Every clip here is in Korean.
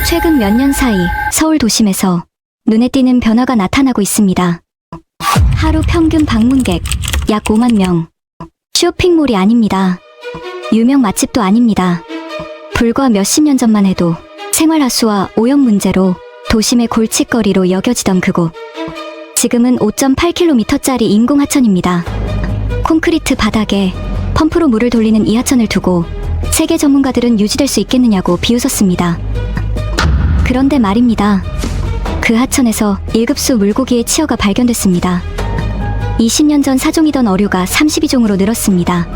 최근 몇 년 사이 서울 도심에서 눈에 띄는 변화가 나타나고 있습니다. 하루 평균 방문객 약 5만 명. 쇼핑몰이 아닙니다. 유명 맛집도 아닙니다. 불과 몇십 년 전만 해도 생활하수와 오염 문제로 도심의 골칫거리로 여겨지던 그곳. 지금은 5.8km짜리 인공하천입니다. 콘크리트 바닥에 펌프로 물을 돌리는 이 하천을 두고 세계 전문가들은 유지될 수 있겠느냐고 비웃었습니다. 그런데 말입니다. 그 하천에서 1급수 물고기의 치어가 발견됐습니다. 20년 전 사종이던 어류가 32종으로 늘었습니다.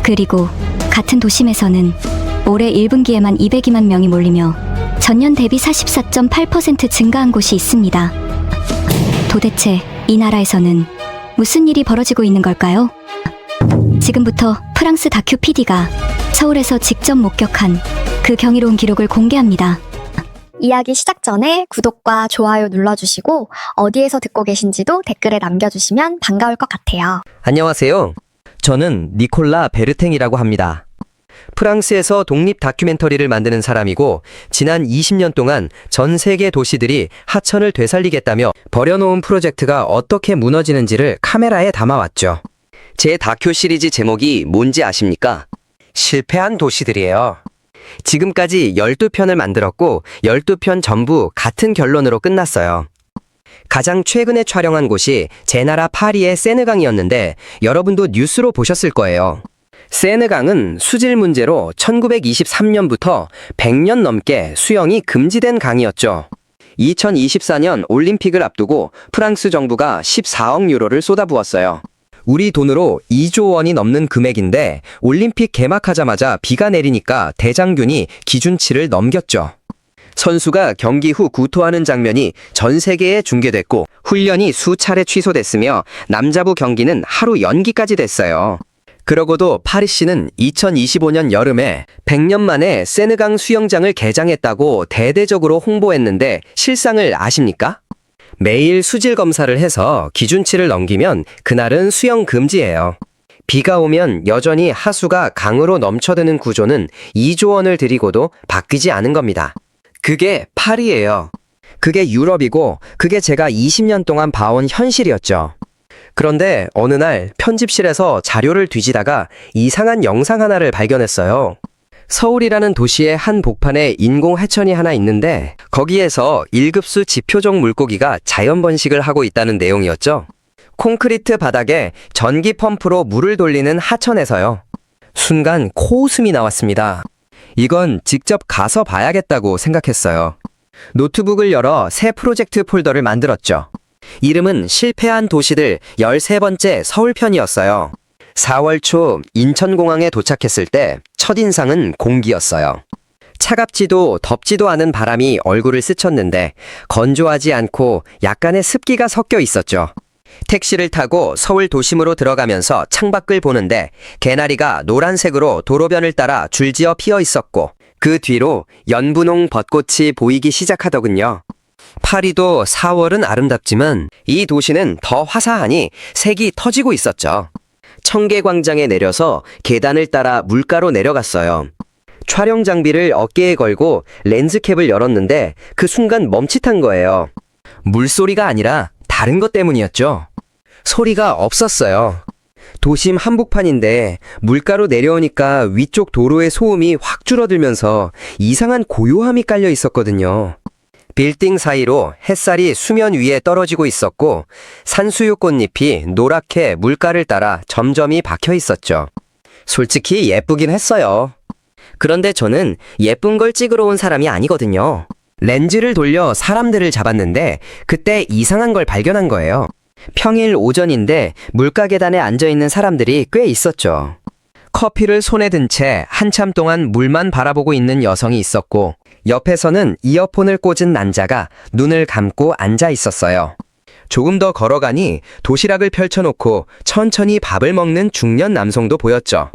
그리고 같은 도심에서는 올해 1분기에만 202만 명이 몰리며 전년 대비 44.8% 증가한 곳이 있습니다. 도대체 이 나라에서는 무슨 일이 벌어지고 있는 걸까요? 지금부터 프랑스 다큐 PD가 서울에서 직접 목격한 그 경이로운 기록을 공개합니다. 이야기 시작 전에 구독과 좋아요 눌러주시고 어디에서 듣고 계신지도 댓글에 남겨주시면 반가울 것 같아요. 안녕하세요. 저는 니콜라 베르탱이라고 합니다. 프랑스에서 독립 다큐멘터리를 만드는 사람이고 지난 20년 동안 전 세계 도시들이 하천을 되살리겠다며 벌여놓은 프로젝트가 어떻게 무너지는지를 카메라에 담아왔죠. 제 다큐 시리즈 제목이 뭔지 아십니까? 실패한 도시들이에요. 지금까지 12편을 만들었고 12편 전부 같은 결론으로 끝났어요. 가장 최근에 촬영한 곳이 제 나라 파리의 세느강이었는데 여러분도 뉴스로 보셨을 거예요. 세느강은 수질 문제로 1923년부터 100년 넘게 수영이 금지된 강이었죠. 2024년 올림픽을 앞두고 프랑스 정부가 14억 유로를 쏟아부었어요. 우리 돈으로 2조 원이 넘는 금액인데 올림픽 개막하자마자 비가 내리니까 대장균이 기준치를 넘겼죠. 선수가 경기 후 구토하는 장면이 전 세계에 중계됐고 훈련이 수차례 취소됐으며 남자부 경기는 하루 연기까지 됐어요. 그러고도 파리시는 2025년 여름에 100년 만에 세느강 수영장을 개장했다고 대대적으로 홍보했는데 실상을 아십니까? 매일 수질 검사를 해서 기준치를 넘기면 그날은 수영 금지예요. 비가 오면 여전히 하수가 강으로 넘쳐드는 구조는 2조 원을 들이고도 바뀌지 않은 겁니다. 그게 파리예요. 그게 유럽이고 그게 제가 20년 동안 봐온 현실이었죠. 그런데 어느 날 편집실에서 자료를 뒤지다가 이상한 영상 하나를 발견했어요. 서울이라는 도시의 한 복판에 인공 하천이 하나 있는데 거기에서 1급수 지표종 물고기가 자연 번식을 하고 있다는 내용이었죠. 콘크리트 바닥에 전기 펌프로 물을 돌리는 하천에서요. 순간 코웃음이 나왔습니다. 이건 직접 가서 봐야겠다고 생각했어요. 노트북을 열어 새 프로젝트 폴더를 만들었죠. 이름은 실패한 도시들 13번째 서울편이었어요. 4월 초 인천공항에 도착했을 때 첫인상은 공기였어요. 차갑지도 덥지도 않은 바람이 얼굴을 스쳤는데 건조하지 않고 약간의 습기가 섞여 있었죠. 택시를 타고 서울 도심으로 들어가면서 창밖을 보는데 개나리가 노란색으로 도로변을 따라 줄지어 피어 있었고 그 뒤로 연분홍 벚꽃이 보이기 시작하더군요. 파리도 4월은 아름답지만 이 도시는 더 화사하니 색이 터지고 있었죠. 청계광장에 내려서 계단을 따라 물가로 내려갔어요. 촬영 장비를 어깨에 걸고 렌즈캡을 열었는데 그 순간 멈칫한 거예요. 물소리가 아니라 다른 것 때문이었죠. 소리가 없었어요. 도심 한복판인데 물가로 내려오니까 위쪽 도로의 소음이 확 줄어들면서 이상한 고요함이 깔려 있었거든요. 빌딩 사이로 햇살이 수면 위에 떨어지고 있었고 산수유 꽃잎이 노랗게 물가를 따라 점점이 박혀 있었죠. 솔직히 예쁘긴 했어요. 그런데 저는 예쁜 걸 찍으러 온 사람이 아니거든요. 렌즈를 돌려 사람들을 잡았는데 그때 이상한 걸 발견한 거예요. 평일 오전인데 물가 계단에 앉아있는 사람들이 꽤 있었죠. 커피를 손에 든 채 한참 동안 물만 바라보고 있는 여성이 있었고 옆에서는 이어폰을 꽂은 남자가 눈을 감고 앉아 있었어요. 조금 더 걸어가니 도시락을 펼쳐놓고 천천히 밥을 먹는 중년 남성도 보였죠.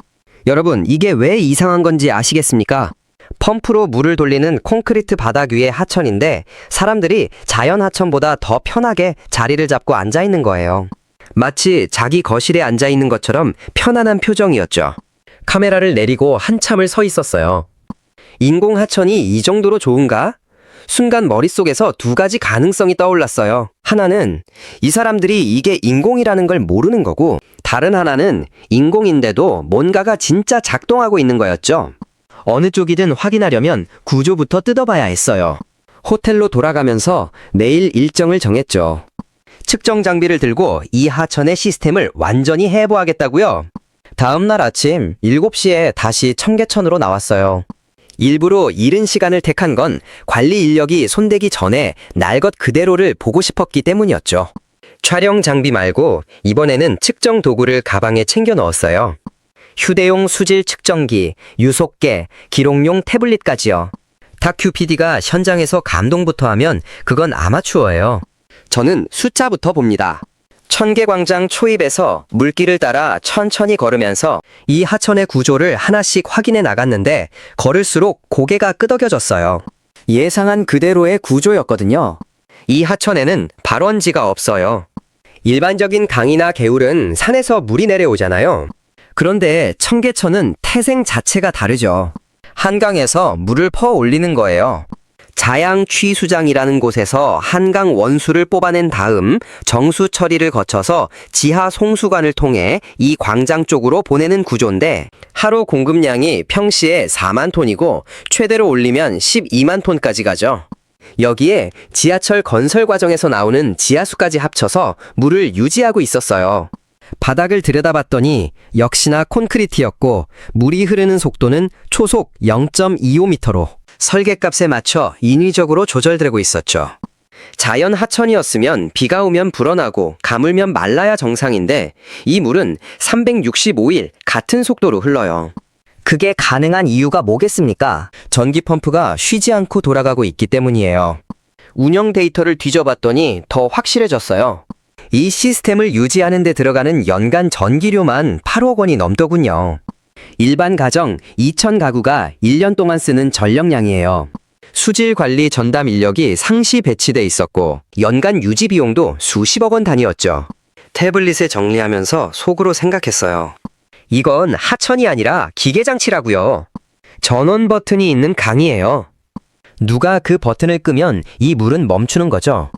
여러분, 이게 왜 이상한 건지 아시겠습니까? 펌프로 물을 돌리는 콘크리트 바닥 위의 하천인데 사람들이 자연 하천보다 더 편하게 자리를 잡고 앉아 있는 거예요. 마치 자기 거실에 앉아 있는 것처럼 편안한 표정이었죠. 카메라를 내리고 한참을 서 있었어요. 인공 하천이 이 정도로 좋은가? 순간 머릿속에서 두 가지 가능성이 떠올랐어요. 하나는 이 사람들이 이게 인공이라는 걸 모르는 거고, 다른 하나는 인공인데도 뭔가가 진짜 작동하고 있는 거였죠. 어느 쪽이든 확인하려면 구조부터 뜯어봐야 했어요. 호텔로 돌아가면서 내일 일정을 정했죠. 측정 장비를 들고 이 하천의 시스템을 완전히 해부하겠다고요. 다음날 아침 7시에 다시 청계천으로 나왔어요. 일부러 이른 시간을 택한 건 관리 인력이 손대기 전에 날 것 그대로를 보고 싶었기 때문이었죠. 촬영 장비 말고 이번에는 측정 도구를 가방에 챙겨 넣었어요. 휴대용 수질 측정기, 유속계, 기록용 태블릿까지요. 다큐 PD가 현장에서 감동부터 하면 그건 아마추어예요. 저는 숫자부터 봅니다. 천계광장 초입에서 물길을 따라 천천히 걸으면서 이 하천의 구조를 하나씩 확인해 나갔는데 걸을수록 고개가 끄덕여졌어요. 예상한 그대로의 구조였거든요. 이 하천에는 발원지가 없어요. 일반적인 강이나 개울은 산에서 물이 내려오잖아요. 그런데 청계천은 태생 자체가 다르죠. 한강에서 물을 퍼 올리는 거예요. 자양 취수장이라는 곳에서 한강 원수를 뽑아낸 다음 정수 처리를 거쳐서 지하 송수관을 통해 이 광장 쪽으로 보내는 구조인데, 하루 공급량이 평시에 4만 톤이고 최대로 올리면 12만 톤까지 가죠. 여기에 지하철 건설 과정에서 나오는 지하수까지 합쳐서 물을 유지하고 있었어요. 바닥을 들여다봤더니 역시나 콘크리트였고 물이 흐르는 속도는 초속 0.25m로 설계값에 맞춰 인위적으로 조절되고 있었죠. 자연 하천이었으면 비가 오면 불어나고 가물면 말라야 정상인데 이 물은 365일 같은 속도로 흘러요. 그게 가능한 이유가 뭐겠습니까? 전기 펌프가 쉬지 않고 돌아가고 있기 때문이에요. 운영 데이터를 뒤져봤더니 더 확실해졌어요. 이 시스템을 유지하는 데 들어가는 연간 전기료만 8억 원이 넘더군요. 일반 가정 2천 가구가 1년 동안 쓰는 전력량이에요. 수질 관리 전담 인력이 상시 배치돼 있었고 연간 유지 비용도 수십억 원 단위였죠. 태블릿을 정리하면서 속으로 생각했어요. 이건 하천이 아니라 기계장치라고요. 전원 버튼이 있는 강이에요. 누가 그 버튼을 끄면 이 물은 멈추는 거죠.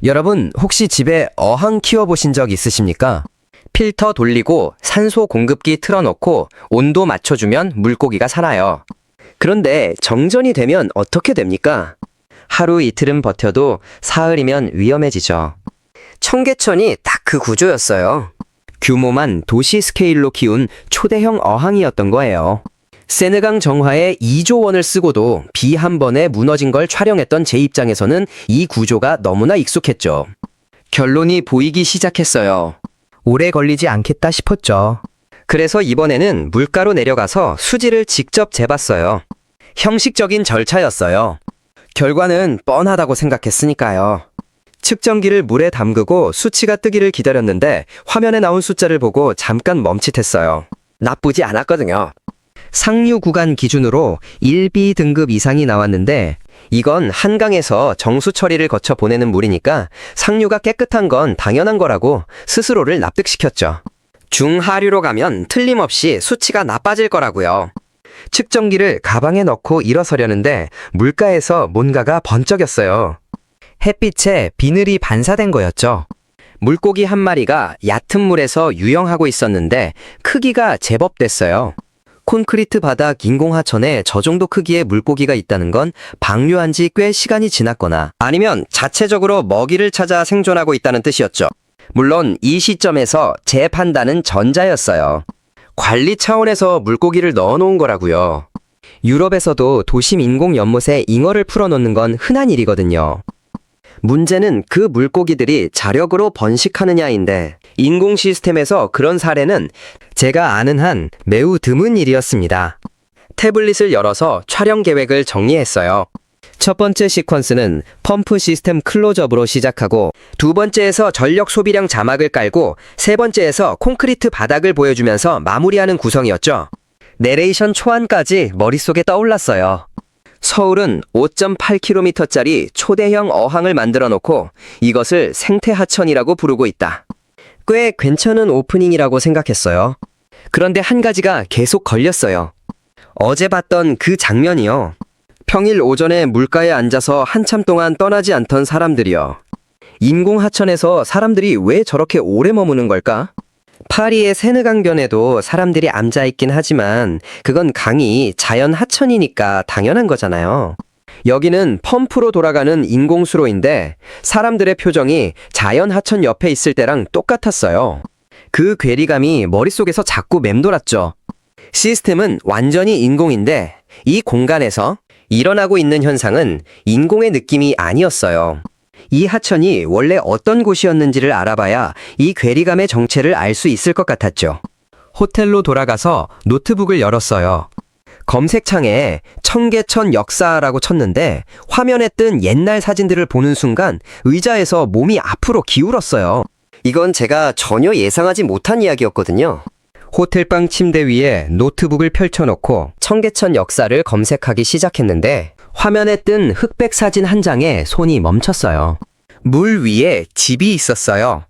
여러분 혹시 집에 어항 키워보신 적 있으십니까? 필터 돌리고 산소 공급기 틀어놓고 온도 맞춰주면 물고기가 살아요. 그런데 정전이 되면 어떻게 됩니까? 하루 이틀은 버텨도 사흘이면 위험해지죠. 청계천이 딱 그 구조였어요. 규모만 도시 스케일로 키운 초대형 어항이었던 거예요. 세느강 정화에 2조 원을 쓰고도 비 한 번에 무너진 걸 촬영했던 제 입장에서는 이 구조가 너무나 익숙했죠. 결론이 보이기 시작했어요. 오래 걸리지 않겠다 싶었죠. 그래서 이번에는 물가로 내려가서 수질을 직접 재봤어요. 형식적인 절차였어요. 결과는 뻔하다고 생각했으니까요. 측정기를 물에 담그고 수치가 뜨기를 기다렸는데 화면에 나온 숫자를 보고 잠깐 멈칫했어요. 나쁘지 않았거든요. 상류 구간 기준으로 1B 등급 이상이 나왔는데 이건 한강에서 정수 처리를 거쳐 보내는 물이니까 상류가 깨끗한 건 당연한 거라고 스스로를 납득시켰죠. 중하류로 가면 틀림없이 수치가 나빠질 거라고요. 측정기를 가방에 넣고 일어서려는데 물가에서 뭔가가 번쩍였어요. 햇빛에 비늘이 반사된 거였죠. 물고기 한 마리가 얕은 물에서 유영하고 있었는데 크기가 제법 됐어요. 콘크리트 바닥 인공하천에 저 정도 크기의 물고기가 있다는 건 방류한 지 꽤 시간이 지났거나 아니면 자체적으로 먹이를 찾아 생존하고 있다는 뜻이었죠. 물론 이 시점에서 제 판단은 전자였어요. 관리 차원에서 물고기를 넣어놓은 거라고요. 유럽에서도 도심 인공 연못에 잉어를 풀어놓는 건 흔한 일이거든요. 문제는 그 물고기들이 자력으로 번식하느냐인데 인공 시스템에서 그런 사례는 제가 아는 한 매우 드문 일이었습니다. 태블릿을 열어서 촬영 계획을 정리했어요. 첫 번째 시퀀스는 펌프 시스템 클로즈업으로 시작하고 두 번째에서 전력 소비량 자막을 깔고 세 번째에서 콘크리트 바닥을 보여주면서 마무리하는 구성이었죠. 내레이션 초안까지 머릿속에 떠올랐어요. 서울은 5.8km짜리 초대형 어항을 만들어 놓고 이것을 생태하천이라고 부르고 있다. 꽤 괜찮은 오프닝이라고 생각했어요. 그런데 한 가지가 계속 걸렸어요. 어제 봤던 그 장면이요. 평일 오전에 물가에 앉아서 한참 동안 떠나지 않던 사람들이요. 인공 하천에서 사람들이 왜 저렇게 오래 머무는 걸까? 파리의 세느강변에도 사람들이 앉아있긴 하지만 그건 강이 자연 하천이니까 당연한 거잖아요. 여기는 펌프로 돌아가는 인공수로인데 사람들의 표정이 자연 하천 옆에 있을 때랑 똑같았어요. 그 괴리감이 머릿속에서 자꾸 맴돌았죠. 시스템은 완전히 인공인데 이 공간에서 일어나고 있는 현상은 인공의 느낌이 아니었어요. 이 하천이 원래 어떤 곳이었는지를 알아봐야 이 괴리감의 정체를 알 수 있을 것 같았죠. 호텔로 돌아가서 노트북을 열었어요. 검색창에 청계천 역사라고 쳤는데 화면에 뜬 옛날 사진들을 보는 순간 의자에서 몸이 앞으로 기울었어요. 이건 제가 전혀 예상하지 못한 이야기였거든요. 호텔방 침대 위에 노트북을 펼쳐놓고 청계천 역사를 검색하기 시작했는데 화면에 뜬 흑백 사진 한 장에 손이 멈췄어요. 물 위에 집이 있었어요.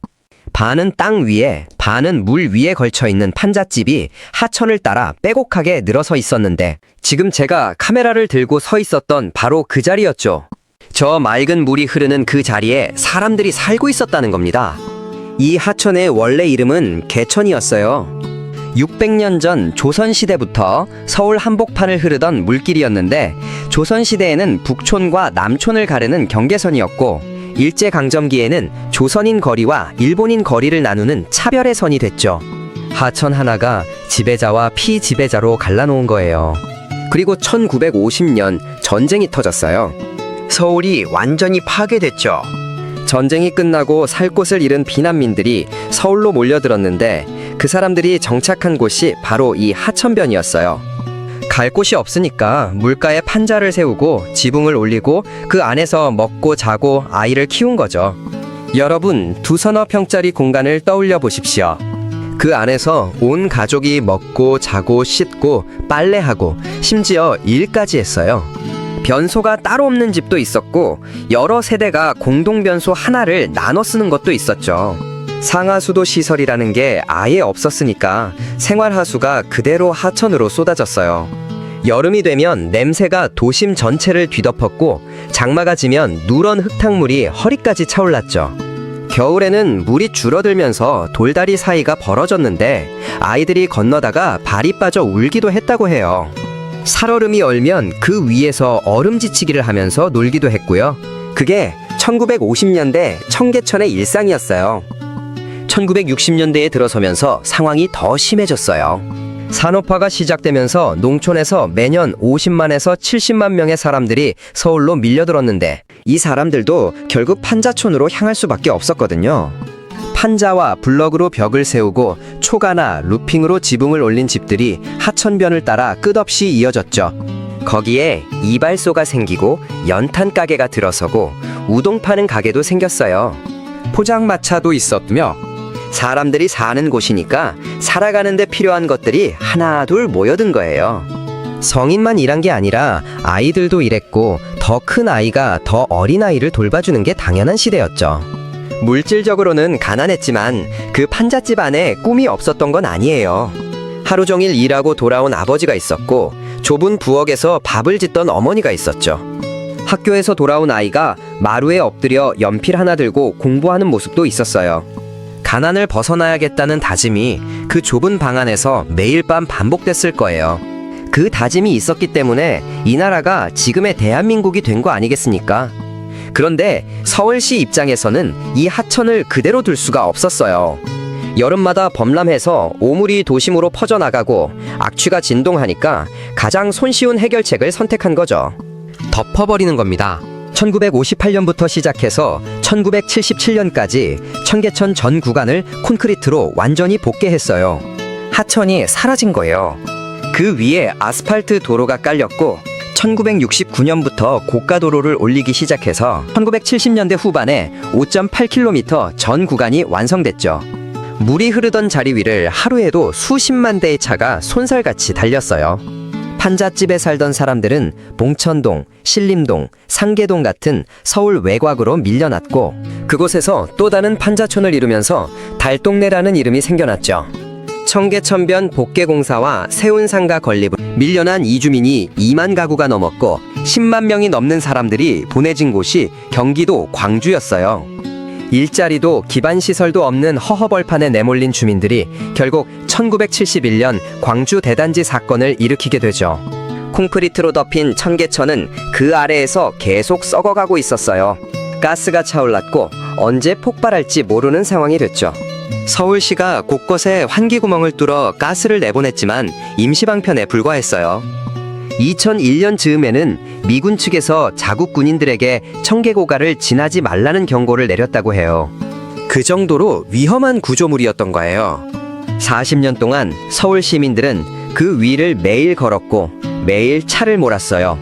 반은 땅 위에, 반은 물 위에 걸쳐있는 판잣집이 하천을 따라 빼곡하게 늘어서 있었는데 지금 제가 카메라를 들고 서 있었던 바로 그 자리였죠. 저 맑은 물이 흐르는 그 자리에 사람들이 살고 있었다는 겁니다. 이 하천의 원래 이름은 개천이었어요. 600년 전 조선시대부터 서울 한복판을 흐르던 물길이었는데 조선시대에는 북촌과 남촌을 가르는 경계선이었고 일제강점기에는 조선인 거리와 일본인 거리를 나누는 차별의 선이 됐죠. 하천 하나가 지배자와 피지배자로 갈라놓은 거예요. 그리고 1950년 전쟁이 터졌어요. 서울이 완전히 파괴됐죠. 전쟁이 끝나고 살 곳을 잃은 비난민들이 서울로 몰려들었는데 그 사람들이 정착한 곳이 바로 이 하천변이었어요. 갈 곳이 없으니까 물가에 판자를 세우고 지붕을 올리고 그 안에서 먹고 자고 아이를 키운 거죠. 여러분, 두서너 평짜리 공간을 떠올려 보십시오. 그 안에서 온 가족이 먹고 자고 씻고 빨래하고 심지어 일까지 했어요. 변소가 따로 없는 집도 있었고 여러 세대가 공동 변소 하나를 나눠 쓰는 것도 있었죠. 상하수도 시설이라는 게 아예 없었으니까 생활하수가 그대로 하천으로 쏟아졌어요. 여름이 되면 냄새가 도심 전체를 뒤덮었고 장마가 지면 누런 흙탕물이 허리까지 차올랐죠. 겨울에는 물이 줄어들면서 돌다리 사이가 벌어졌는데 아이들이 건너다가 발이 빠져 울기도 했다고 해요. 살얼음이 얼면 그 위에서 얼음지치기를 하면서 놀기도 했고요. 그게 1950년대 청계천의 일상이었어요. 1960년대에 들어서면서 상황이 더 심해졌어요. 산업화가 시작되면서 농촌에서 매년 50만에서 70만 명의 사람들이 서울로 밀려들었는데 이 사람들도 결국 판자촌으로 향할 수밖에 없었거든요. 판자와 블럭으로 벽을 세우고 초가나 루핑으로 지붕을 올린 집들이 하천변을 따라 끝없이 이어졌죠. 거기에 이발소가 생기고 연탄 가게가 들어서고 우동 파는 가게도 생겼어요. 포장마차도 있었며 사람들이 사는 곳이니까 살아가는 데 필요한 것들이 하나 둘 모여든 거예요. 성인만 일한 게 아니라 아이들도 일했고 더 큰 아이가 더 어린 아이를 돌봐주는 게 당연한 시대였죠. 물질적으로는 가난했지만 그 판잣집 안에 꿈이 없었던 건 아니에요. 하루 종일 일하고 돌아온 아버지가 있었고 좁은 부엌에서 밥을 짓던 어머니가 있었죠. 학교에서 돌아온 아이가 마루에 엎드려 연필 하나 들고 공부하는 모습도 있었어요. 가난을 벗어나야겠다는 다짐이 그 좁은 방 안에서 매일 밤 반복됐을 거예요. 그 다짐이 있었기 때문에 이 나라가 지금의 대한민국이 된 거 아니겠습니까? 그런데 서울시 입장에서는 이 하천을 그대로 둘 수가 없었어요. 여름마다 범람해서 오물이 도심으로 퍼져나가고 악취가 진동하니까 가장 손쉬운 해결책을 선택한 거죠. 덮어버리는 겁니다. 1958년부터 시작해서 1977년까지 청계천 전 구간을 콘크리트로 완전히 복개했어요. 하천이 사라진 거예요. 그 위에 아스팔트 도로가 깔렸고 1969년부터 고가도로를 올리기 시작해서 1970년대 후반에 5.8km 전 구간이 완성됐죠. 물이 흐르던 자리 위를 하루에도 수십만 대의 차가 손살같이 달렸어요. 판잣집에 살던 사람들은 봉천동, 신림동, 상계동 같은 서울 외곽으로 밀려났고 그곳에서 또 다른 판자촌을 이루면서 달동네라는 이름이 생겨났죠. 청계천변 복개공사와 세운상가 건립을 밀려난 이주민이 2만 가구가 넘었고 10만 명이 넘는 사람들이 보내진 곳이 경기도 광주였어요. 일자리도 기반시설도 없는 허허벌판에 내몰린 주민들이 결국 1971년 광주 대단지 사건을 일으키게 되죠. 콘크리트로 덮인 청계천은 그 아래에서 계속 썩어가고 있었어요. 가스가 차올랐고 언제 폭발할지 모르는 상황이 됐죠. 서울시가 곳곳에 환기구멍을 뚫어 가스를 내보냈지만 임시방편에 불과했어요. 2001년 즈음에는 미군 측에서 자국 군인들에게 청계고가를 지나지 말라는 경고를 내렸다고 해요. 그 정도로 위험한 구조물이었던 거예요. 40년 동안 서울 시민들은 그 위를 매일 걸었고 매일 차를 몰았어요.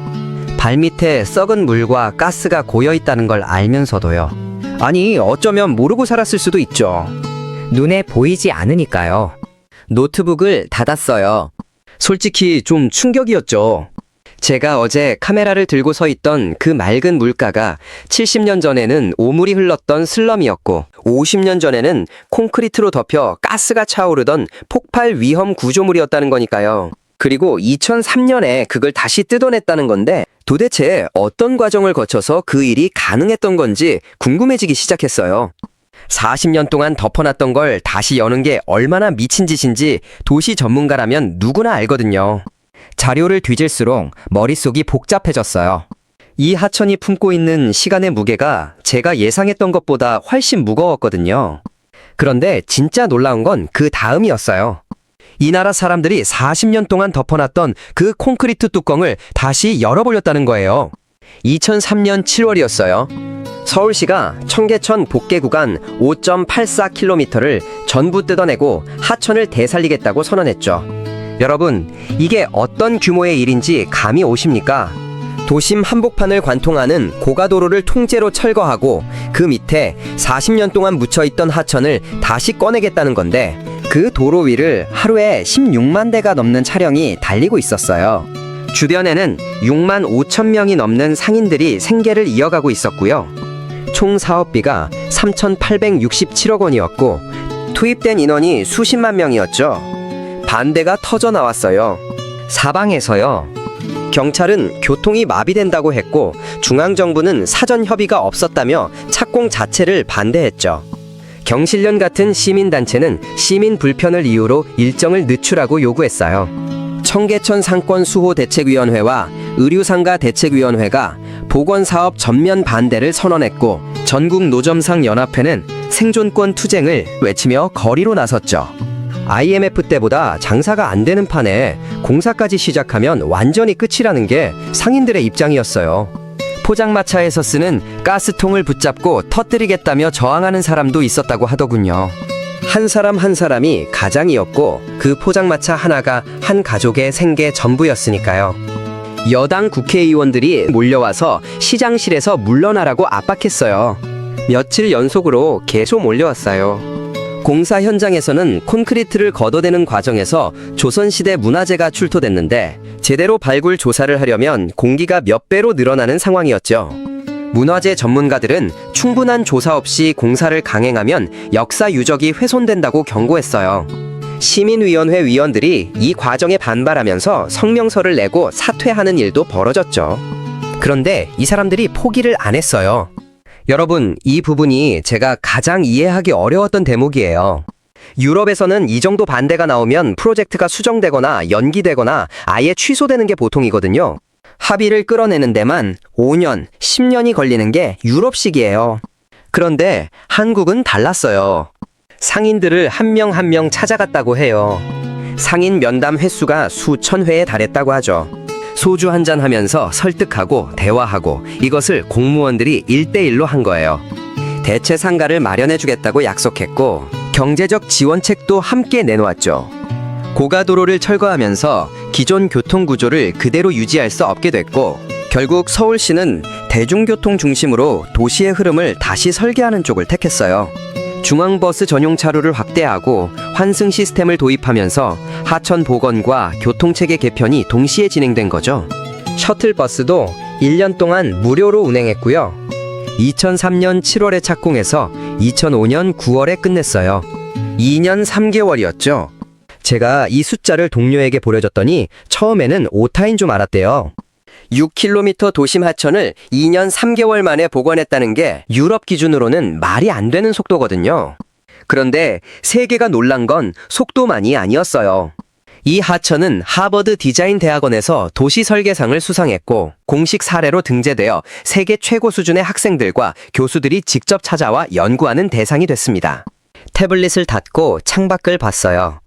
발밑에 썩은 물과 가스가 고여 있다는 걸 알면서도요. 아니, 어쩌면 모르고 살았을 수도 있죠. 눈에 보이지 않으니까요. 노트북을 닫았어요. 솔직히 좀 충격이었죠. 제가 어제 카메라를 들고 서 있던 그 맑은 물가가 70년 전에는 오물이 흘렀던 슬럼이었고 50년 전에는 콘크리트로 덮여 가스가 차오르던 폭발 위험 구조물이었다는 거니까요. 그리고 2003년에 그걸 다시 뜯어냈다는 건데 도대체 어떤 과정을 거쳐서 그 일이 가능했던 건지 궁금해지기 시작했어요. 40년 동안 덮어놨던 걸 다시 여는 게 얼마나 미친 짓인지 도시 전문가라면 누구나 알거든요. 자료를 뒤질수록 머릿속이 복잡해졌어요. 이 하천이 품고 있는 시간의 무게가 제가 예상했던 것보다 훨씬 무거웠거든요. 그런데 진짜 놀라운 건 그 다음이었어요. 이 나라 사람들이 40년 동안 덮어놨던 그 콘크리트 뚜껑을 다시 열어버렸다는 거예요. 2003년 7월이었어요. 서울시가 청계천 복개 구간 5.84km를 전부 뜯어내고 하천을 되살리겠다고 선언했죠. 여러분, 이게 어떤 규모의 일인지 감이 오십니까? 도심 한복판을 관통하는 고가도로를 통째로 철거하고 그 밑에 40년 동안 묻혀있던 하천을 다시 꺼내겠다는 건데 그 도로 위를 하루에 16만 대가 넘는 차량이 달리고 있었어요. 주변에는 6만 5천 명이 넘는 상인들이 생계를 이어가고 있었고요. 총 사업비가 3,867억 원이었고 투입된 인원이 수십만 명이었죠. 반대가 터져 나왔어요. 사방에서요. 경찰은 교통이 마비된다고 했고 중앙정부는 사전 협의가 없었다며 착공 자체를 반대했죠. 경실련 같은 시민단체는 시민 불편을 이유로 일정을 늦추라고 요구했어요. 청계천 상권 수호 대책위원회와 의류상가 대책위원회가 보건사업 전면 반대를 선언했고 전국 노점상 연합회는 생존권 투쟁을 외치며 거리로 나섰죠. IMF 때보다 장사가 안 되는 판에 공사까지 시작하면 완전히 끝이라는 게 상인들의 입장이었어요. 포장마차에서 쓰는 가스통을 붙잡고 터뜨리겠다며 저항하는 사람도 있었다고 하더군요. 한 사람 한 사람이 가장이었고 그 포장마차 하나가 한 가족의 생계 전부였으니까요. 여당 국회의원들이 몰려와서 시장실에서 물러나라고 압박했어요. 며칠 연속으로 계속 몰려왔어요. 공사 현장에서는 콘크리트를 걷어대는 과정에서 조선시대 문화재가 출토됐는데 제대로 발굴 조사를 하려면 공기가 몇 배로 늘어나는 상황이었죠. 문화재 전문가들은 충분한 조사 없이 공사를 강행하면 역사 유적이 훼손된다고 경고했어요. 시민위원회 위원들이 이 과정에 반발하면서 성명서를 내고 사퇴하는 일도 벌어졌죠. 그런데 이 사람들이 포기를 안 했어요. 여러분, 이 부분이 제가 가장 이해하기 어려웠던 대목이에요. 유럽에서는 이 정도 반대가 나오면 프로젝트가 수정되거나 연기되거나 아예 취소되는 게 보통이거든요. 합의를 끌어내는 데만 5년, 10년이 걸리는 게 유럽식이에요. 그런데 한국은 달랐어요. 상인들을 한 명 한 명 찾아갔다고 해요. 상인 면담 횟수가 수천 회에 달했다고 하죠. 소주 한잔 하면서 설득하고 대화하고 이것을 공무원들이 1대1로 한 거예요. 대체 상가를 마련해주겠다고 약속했고 경제적 지원책도 함께 내놓았죠. 고가도로를 철거하면서 기존 교통구조를 그대로 유지할 수 없게 됐고 결국 서울시는 대중교통 중심으로 도시의 흐름을 다시 설계하는 쪽을 택했어요. 중앙버스 전용 차로를 확대하고 환승 시스템을 도입하면서 하천 복원과 교통체계 개편이 동시에 진행된 거죠. 셔틀버스도 1년 동안 무료로 운행했고요. 2003년 7월에 착공해서 2005년 9월에 끝냈어요. 2년 3개월이었죠. 제가 이 숫자를 동료에게 보여줬더니 처음에는 오타인 줄 알았대요. 6km 도심 하천을 2년 3개월 만에 복원했다는 게 유럽 기준으로는 말이 안 되는 속도거든요. 그런데 세계가 놀란 건 속도만이 아니었어요. 이 하천은 하버드 디자인 대학원에서 도시 설계상을 수상했고 공식 사례로 등재되어 세계 최고 수준의 학생들과 교수들이 직접 찾아와 연구하는 대상이 됐습니다. 태블릿을 닫고 창밖을 봤어요.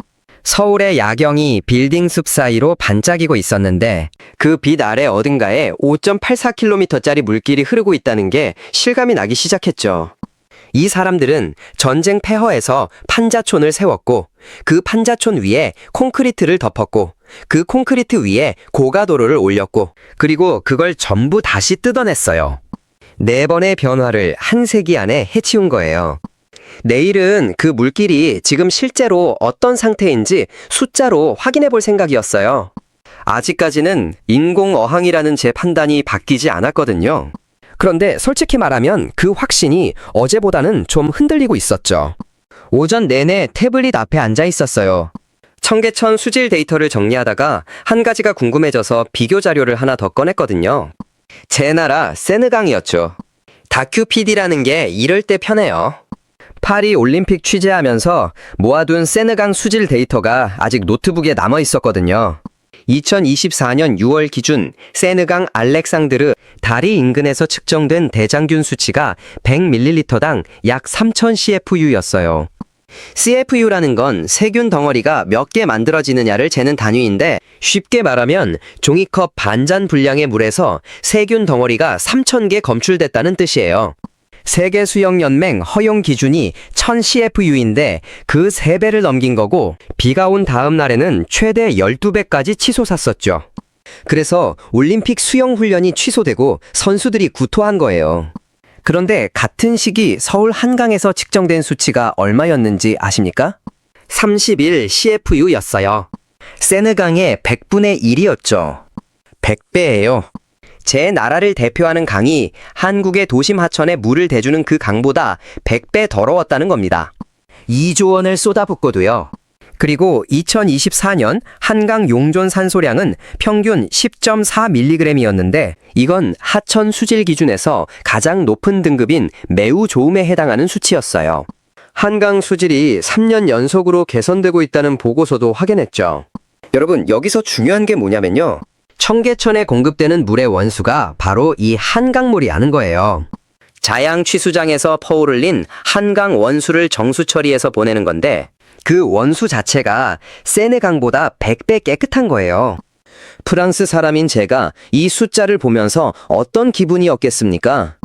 서울의 야경이 빌딩 숲 사이로 반짝이고 있었는데 그 빛 아래 어딘가에 5.84km짜리 물길이 흐르고 있다는 게 실감이 나기 시작했죠. 이 사람들은 전쟁 폐허에서 판자촌을 세웠고 그 판자촌 위에 콘크리트를 덮었고 그 콘크리트 위에 고가도로를 올렸고 그리고 그걸 전부 다시 뜯어냈어요. 4번의 변화를 한 세기 안에 해치운 거예요. 내일은 그 물길이 지금 실제로 어떤 상태인지 숫자로 확인해 볼 생각이었어요. 아직까지는 인공어항이라는 제 판단이 바뀌지 않았거든요. 그런데 솔직히 말하면 그 확신이 어제보다는 좀 흔들리고 있었죠. 오전 내내 태블릿 앞에 앉아 있었어요. 청계천 수질 데이터를 정리하다가 한 가지가 궁금해져서 비교 자료를 하나 더 꺼냈거든요. 제 나라 세느강이었죠. 다큐 PD라는 게 이럴 때 편해요. 파리 올림픽 취재하면서 모아둔 세느강 수질 데이터가 아직 노트북에 남아 있었거든요. 2024년 6월 기준 세느강 알렉상드르 다리 인근에서 측정된 대장균 수치가 100ml당 약 3000 CFU였어요. CFU라는 건 세균 덩어리가 몇 개 만들어지느냐를 재는 단위인데 쉽게 말하면 종이컵 반잔 분량의 물에서 세균 덩어리가 3000개 검출됐다는 뜻이에요. 세계수영연맹 허용 기준이 1000 CFU인데 그 3배를 넘긴 거고 비가 온 다음 날에는 최대 12배까지 치솟았었죠. 그래서 올림픽 수영 훈련이 취소되고 선수들이 구토한 거예요. 그런데 같은 시기 서울 한강에서 측정된 수치가 얼마였는지 아십니까? 31 CFU였어요. 세느강의 100분의 1이었죠. 100배예요. 제 나라를 대표하는 강이 한국의 도심 하천에 물을 대주는 그 강보다 100배 더러웠다는 겁니다. 2조 원을 쏟아붓고도요. 그리고 2024년 한강 용존 산소량은 평균 10.4mg이었는데 이건 하천 수질 기준에서 가장 높은 등급인 매우 좋음에 해당하는 수치였어요. 한강 수질이 3년 연속으로 개선되고 있다는 보고서도 확인했죠. 여러분, 여기서 중요한 게 뭐냐면요. 청계천에 공급되는 물의 원수가 바로 이 한강물이라는 거예요. 자양 취수장에서 퍼오르린 한강 원수를 정수 처리해서 보내는 건데 그 원수 자체가 세느강보다 100배 깨끗한 거예요. 프랑스 사람인 제가 이 숫자를 보면서 어떤 기분이었겠습니까?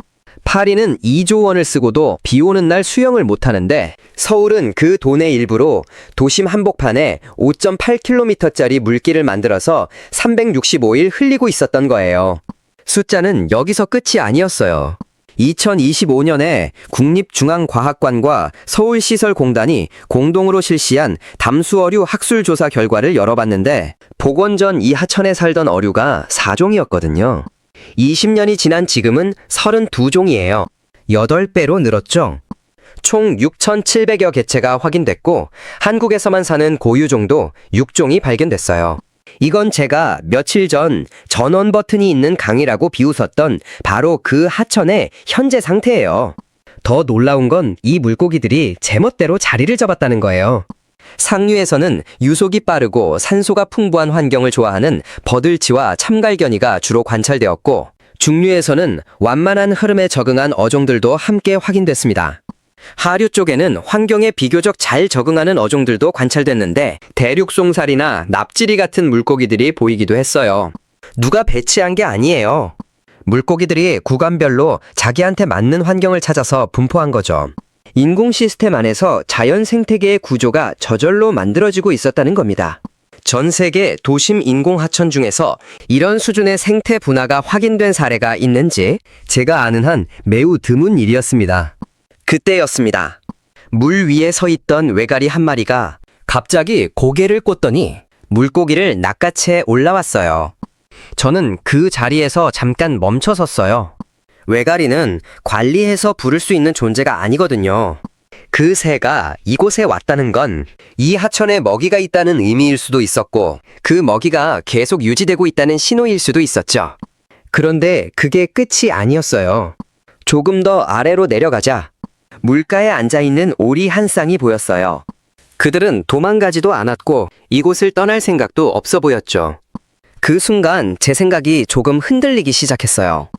파리는 2조 원을 쓰고도 비 오는 날 수영을 못하는데 서울은 그 돈의 일부로 도심 한복판에 5.8km짜리 물길을 만들어서 365일 흘리고 있었던 거예요. 숫자는 여기서 끝이 아니었어요. 2025년에 국립중앙과학관과 서울시설공단이 공동으로 실시한 담수어류 학술조사 결과를 열어봤는데 복원 전 이 하천에 살던 어류가 4종이었거든요. 20년이 지난 지금은 32종이에요. 8배로 늘었죠. 총 6,700여 개체가 확인됐고 한국에서만 사는 고유종도 6종이 발견됐어요. 이건 제가 며칠 전 전원 버튼이 있는 강이라고 비웃었던 바로 그 하천의 현재 상태예요. 더 놀라운 건 이 물고기들이 제멋대로 자리를 잡았다는 거예요. 상류에서는 유속이 빠르고 산소가 풍부한 환경을 좋아하는 버들치와 참갈견이가 주로 관찰되었고 중류에서는 완만한 흐름에 적응한 어종들도 함께 확인됐습니다. 하류 쪽에는 환경에 비교적 잘 적응하는 어종들도 관찰됐는데 대륙송살이나 납치리 같은 물고기들이 보이기도 했어요. 누가 배치한 게 아니에요. 물고기들이 구간별로 자기한테 맞는 환경을 찾아서 분포한 거죠. 인공 시스템 안에서 자연 생태계의 구조가 저절로 만들어지고 있었다는 겁니다. 전 세계 도심 인공 하천 중에서 이런 수준의 생태 분화가 확인된 사례가 있는지 제가 아는 한 매우 드문 일이었습니다. 그때였습니다. 물 위에 서 있던 외가리 한 마리가 갑자기 고개를 꽂더니 물고기를 낚아채 올라왔어요. 저는 그 자리에서 잠깐 멈춰섰어요. 외가리는 관리해서 부를 수 있는 존재가 아니거든요. 그 새가 이곳에 왔다는 건 이 하천에 먹이가 있다는 의미일 수도 있었고, 그 먹이가 계속 유지되고 있다는 신호일 수도 있었죠. 그런데 그게 끝이 아니었어요. 조금 더 아래로 내려가자 물가에 앉아있는 오리 한 쌍이 보였어요. 그들은 도망가지도 않았고 이곳을 떠날 생각도 없어 보였죠. 그 순간 제 생각이 조금 흔들리기 시작했어요.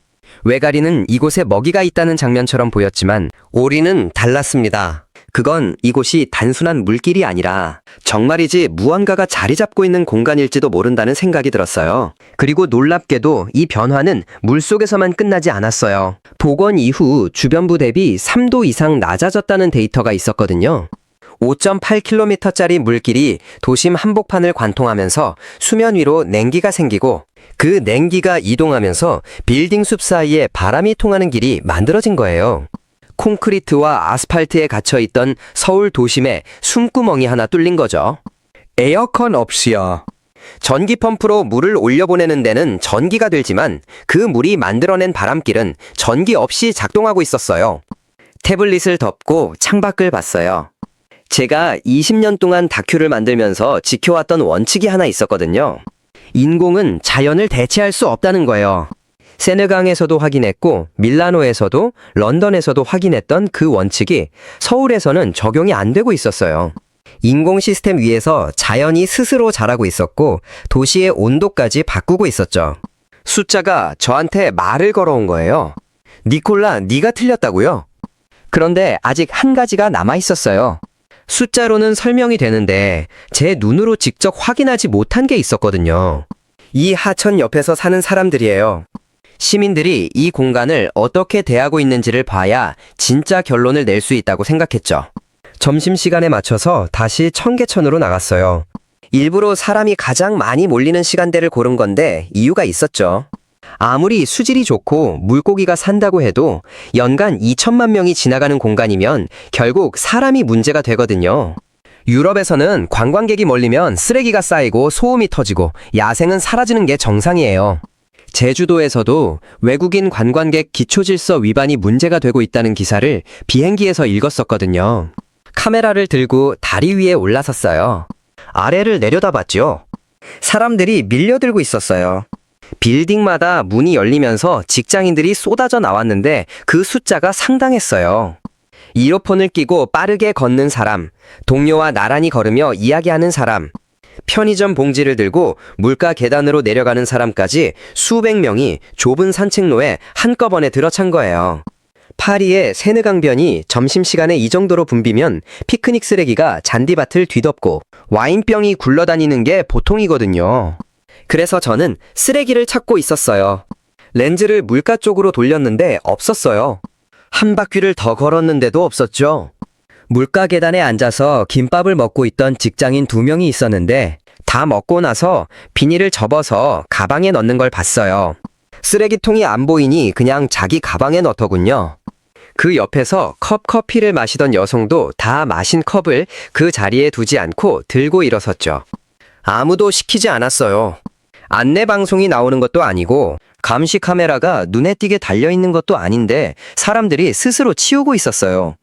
외가리는 이곳에 먹이가 있다는 장면처럼 보였지만 오리는 달랐습니다. 그건 이곳이 단순한 물길이 아니라 정말이지 무언가가 자리 잡고 있는 공간일지도 모른다는 생각이 들었어요. 그리고 놀랍게도 이 변화는 물속에서만 끝나지 않았어요. 복원 이후 주변부 대비 3도 이상 낮아졌다는 데이터가 있었거든요. 5.8km짜리 물길이 도심 한복판을 관통하면서 수면 위로 냉기가 생기고 그 냉기가 이동하면서 빌딩 숲 사이에 바람이 통하는 길이 만들어진 거예요. 콘크리트와 아스팔트에 갇혀있던 서울 도심에 숨구멍이 하나 뚫린 거죠. 에어컨 없이요. 전기 펌프로 물을 올려보내는 데는 전기가 들지만 그 물이 만들어낸 바람길은 전기 없이 작동하고 있었어요. 태블릿을 덮고 창밖을 봤어요. 제가 20년 동안 다큐를 만들면서 지켜왔던 원칙이 하나 있었거든요. 인공은 자연을 대체할 수 없다는 거예요. 세느강에서도 확인했고 밀라노에서도 런던에서도 확인했던 그 원칙이 서울에서는 적용이 안 되고 있었어요. 인공 시스템 위에서 자연이 스스로 자라고 있었고 도시의 온도까지 바꾸고 있었죠. 숫자가 저한테 말을 걸어온 거예요. 니콜라, 네가 틀렸다고요? 그런데 아직 한 가지가 남아 있었어요. 숫자로는 설명이 되는데 제 눈으로 직접 확인하지 못한 게 있었거든요. 이 하천 옆에서 사는 사람들이에요. 시민들이 이 공간을 어떻게 대하고 있는지를 봐야 진짜 결론을 낼 수 있다고 생각했죠. 점심시간에 맞춰서 다시 청계천으로 나갔어요. 일부러 사람이 가장 많이 몰리는 시간대를 고른 건데 이유가 있었죠. 아무리 수질이 좋고 물고기가 산다고 해도 연간 2천만 명이 지나가는 공간이면 결국 사람이 문제가 되거든요. 유럽에서는 관광객이 몰리면 쓰레기가 쌓이고 소음이 터지고 야생은 사라지는 게 정상이에요. 제주도에서도 외국인 관광객 기초질서 위반이 문제가 되고 있다는 기사를 비행기에서 읽었었거든요. 카메라를 들고 다리 위에 올라섰어요. 아래를 내려다봤죠. 사람들이 밀려들고 있었어요. 빌딩마다 문이 열리면서 직장인들이 쏟아져 나왔는데 그 숫자가 상당했어요. 이어폰을 끼고 빠르게 걷는 사람, 동료와 나란히 걸으며 이야기하는 사람, 편의점 봉지를 들고 물가 계단으로 내려가는 사람까지 수백 명이 좁은 산책로에 한꺼번에 들어찬 거예요. 파리의 세느강변이 점심시간에 이 정도로 붐비면 피크닉 쓰레기가 잔디밭을 뒤덮고 와인병이 굴러다니는 게 보통이거든요. 그래서 저는 쓰레기를 찾고 있었어요. 렌즈를 물가 쪽으로 돌렸는데 없었어요. 한 바퀴를 더 걸었는데도 없었죠. 물가 계단에 앉아서 김밥을 먹고 있던 직장인 2명이 있었는데 다 먹고 나서 비닐을 접어서 가방에 넣는 걸 봤어요. 쓰레기통이 안 보이니 그냥 자기 가방에 넣더군요. 그 옆에서 커피를 마시던 여성도 다 마신 컵을 그 자리에 두지 않고 들고 일어섰죠. 아무도 시키지 않았어요. 안내 방송이 나오는 것도 아니고 감시 카메라가 눈에 띄게 달려있는 것도 아닌데 사람들이 스스로 치우고 있었어요.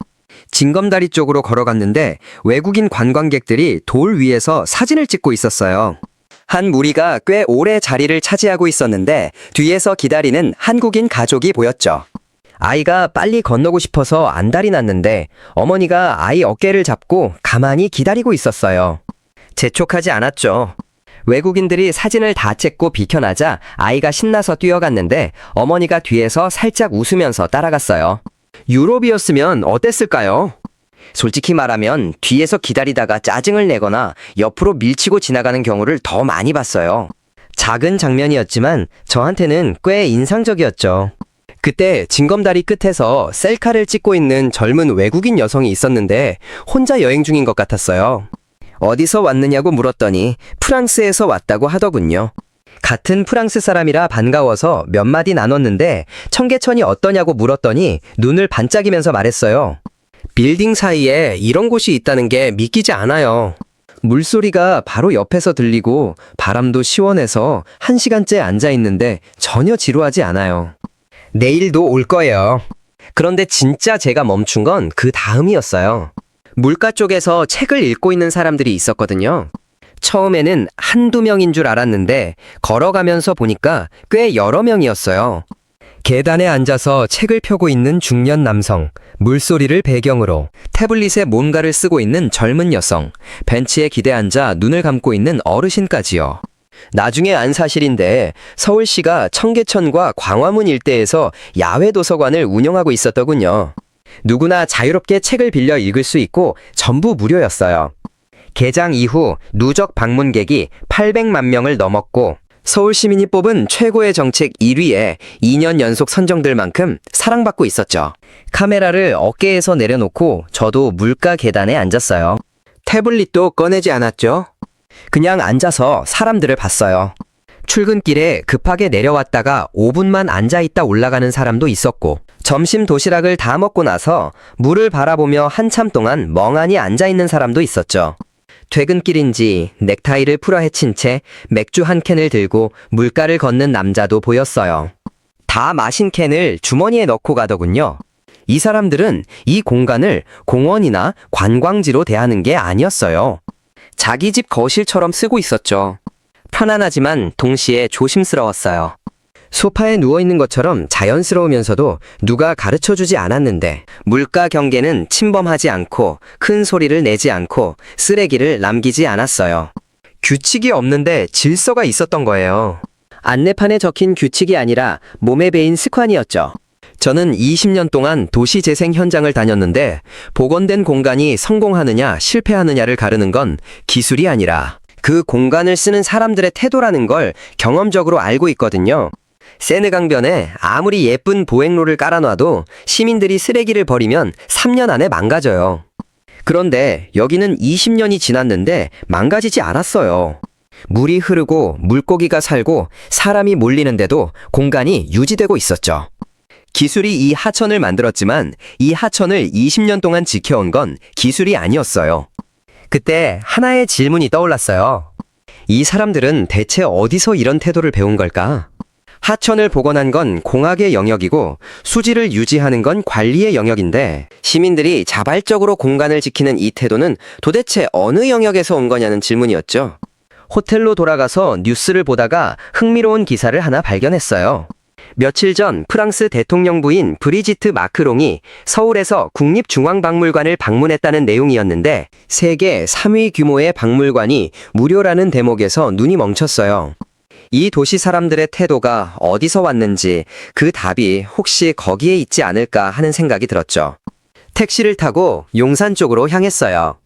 징검다리 쪽으로 걸어갔는데 외국인 관광객들이 돌 위에서 사진을 찍고 있었어요. 한 무리가 꽤 오래 자리를 차지하고 있었는데 뒤에서 기다리는 한국인 가족이 보였죠. 아이가 빨리 건너고 싶어서 안달이 났는데 어머니가 아이 어깨를 잡고 가만히 기다리고 있었어요. 재촉하지 않았죠. 외국인들이 사진을 다 찍고 비켜나자 아이가 신나서 뛰어갔는데 어머니가 뒤에서 살짝 웃으면서 따라갔어요. 유럽이었으면 어땠을까요? 솔직히 말하면 뒤에서 기다리다가 짜증을 내거나 옆으로 밀치고 지나가는 경우를 더 많이 봤어요. 작은 장면이었지만 저한테는 꽤 인상적이었죠. 그때 징검다리 끝에서 셀카를 찍고 있는 젊은 외국인 여성이 있었는데 혼자 여행 중인 것 같았어요. 어디서 왔느냐고 물었더니 프랑스에서 왔다고 하더군요. 같은 프랑스 사람이라 반가워서 몇 마디 나눴는데 청계천이 어떠냐고 물었더니 눈을 반짝이면서 말했어요. 빌딩 사이에 이런 곳이 있다는 게 믿기지 않아요. 물소리가 바로 옆에서 들리고 바람도 시원해서 1시간째 앉아있는데 전혀 지루하지 않아요. 내일도 올 거예요. 그런데 진짜 제가 멈춘 건 그 다음이었어요. 물가 쪽에서 책을 읽고 있는 사람들이 있었거든요. 처음에는 한두 명인 줄 알았는데 걸어가면서 보니까 꽤 여러 명이었어요. 계단에 앉아서 책을 펴고 있는 중년 남성, 물소리를 배경으로 태블릿에 뭔가를 쓰고 있는 젊은 여성, 벤치에 기대 앉아 눈을 감고 있는 어르신까지요. 나중에 안 사실인데 서울시가 청계천과 광화문 일대에서 야외 도서관을 운영하고 있었더군요. 누구나 자유롭게 책을 빌려 읽을 수 있고 전부 무료였어요. 개장 이후 누적 방문객이 800만 명을 넘었고 서울 시민이 뽑은 최고의 정책 1위에 2년 연속 선정될 만큼 사랑받고 있었죠. 카메라를 어깨에서 내려놓고 저도 물가 계단에 앉았어요. 태블릿도 꺼내지 않았죠. 그냥 앉아서 사람들을 봤어요. 출근길에 급하게 내려왔다가 5분만 앉아있다 올라가는 사람도 있었고, 점심 도시락을 다 먹고 나서 물을 바라보며 한참 동안 멍하니 앉아있는 사람도 있었죠. 퇴근길인지 넥타이를 풀어헤친 채 맥주 한 캔을 들고 물가를 걷는 남자도 보였어요. 다 마신 캔을 주머니에 넣고 가더군요. 이 사람들은 이 공간을 공원이나 관광지로 대하는 게 아니었어요. 자기 집 거실처럼 쓰고 있었죠. 편안하지만 동시에 조심스러웠어요. 소파에 누워있는 것처럼 자연스러우면서도 누가 가르쳐주지 않았는데 물가 경계는 침범하지 않고 큰 소리를 내지 않고 쓰레기를 남기지 않았어요. 규칙이 없는데 질서가 있었던 거예요. 안내판에 적힌 규칙이 아니라 몸에 배인 습관이었죠. 저는 20년 동안 도시재생 현장을 다녔는데 복원된 공간이 성공하느냐 실패하느냐를 가르는 건 기술이 아니라 그 공간을 쓰는 사람들의 태도라는 걸 경험적으로 알고 있거든요. 세느강변에 아무리 예쁜 보행로를 깔아놔도 시민들이 쓰레기를 버리면 3년 안에 망가져요. 그런데 여기는 20년이 지났는데 망가지지 않았어요. 물이 흐르고 물고기가 살고 사람이 몰리는데도 공간이 유지되고 있었죠. 기술이 이 하천을 만들었지만 이 하천을 20년 동안 지켜온 건 기술이 아니었어요. 그때 하나의 질문이 떠올랐어요. 이 사람들은 대체 어디서 이런 태도를 배운 걸까? 하천을 복원한 건 공학의 영역이고 수질을 유지하는 건 관리의 영역인데 시민들이 자발적으로 공간을 지키는 이 태도는 도대체 어느 영역에서 온 거냐는 질문이었죠. 호텔로 돌아가서 뉴스를 보다가 흥미로운 기사를 하나 발견했어요. 며칠 전 프랑스 대통령 부인 브리지트 마크롱이 서울에서 국립중앙박물관을 방문했다는 내용이었는데 세계 3위 규모의 박물관이 무료라는 대목에서 눈이 멈췄어요. 이 도시 사람들의 태도가 어디서 왔는지 그 답이 혹시 거기에 있지 않을까 하는 생각이 들었죠. 택시를 타고 용산 쪽으로 향했어요.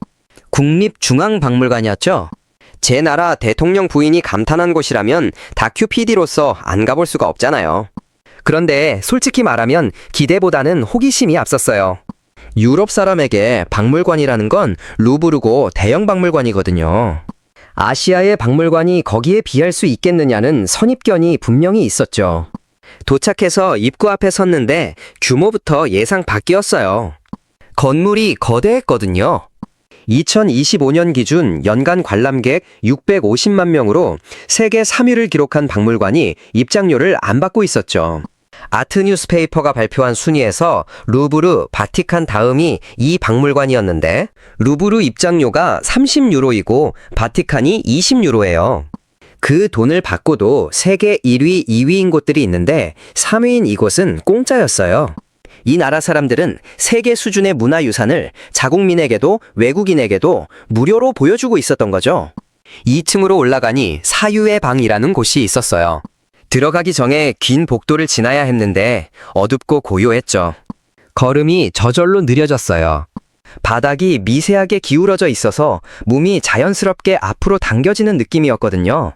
국립중앙박물관이었죠. 제 나라 대통령 부인이 감탄한 곳이라면 다큐 PD로서 안 가볼 수가 없잖아요. 그런데 솔직히 말하면 기대보다는 호기심이 앞섰어요. 유럽 사람에게 박물관이라는 건 루브르고 대형 박물관이거든요. 아시아의 박물관이 거기에 비할 수 있겠느냐는 선입견이 분명히 있었죠. 도착해서 입구 앞에 섰는데 규모부터 예상 밖이었어요. 건물이 거대했거든요. 2025년 기준 연간 관람객 650만 명으로 세계 3위를 기록한 박물관이 입장료를 안 받고 있었죠. 아트 뉴스페이퍼가 발표한 순위에서 루브르, 바티칸 다음이 이 박물관이었는데 루브르 입장료가 30유로이고 바티칸이 20유로예요. 그 돈을 받고도 세계 1위, 2위인 곳들이 있는데 3위인 이곳은 공짜였어요. 이 나라 사람들은 세계 수준의 문화유산을 자국민에게도 외국인에게도 무료로 보여주고 있었던 거죠. 2층으로 올라가니 사유의 방이라는 곳이 있었어요. 들어가기 전에 긴 복도를 지나야 했는데 어둡고 고요했죠. 걸음이 저절로 느려졌어요. 바닥이 미세하게 기울어져 있어서 몸이 자연스럽게 앞으로 당겨지는 느낌이었거든요.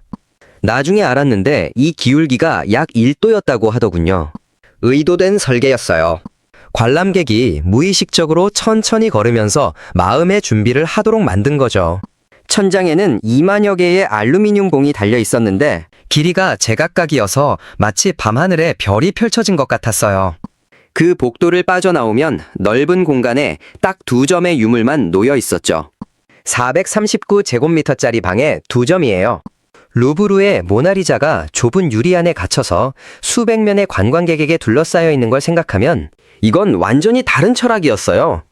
나중에 알았는데 이 기울기가 약 1도였다고 하더군요. 의도된 설계였어요. 관람객이 무의식적으로 천천히 걸으면서 마음의 준비를 하도록 만든 거죠. 천장에는 2만여 개의 알루미늄 봉이 달려 있었는데 길이가 제각각이어서 마치 밤하늘에 별이 펼쳐진 것 같았어요. 그 복도를 빠져나오면 넓은 공간에 딱 2점의 유물만 놓여 있었죠. 439제곱미터짜리 방에 2점이에요. 루브르의 모나리자가 좁은 유리 안에 갇혀서 수백 명의 관광객에게 둘러싸여 있는 걸 생각하면 이건 완전히 다른 철학이었어요.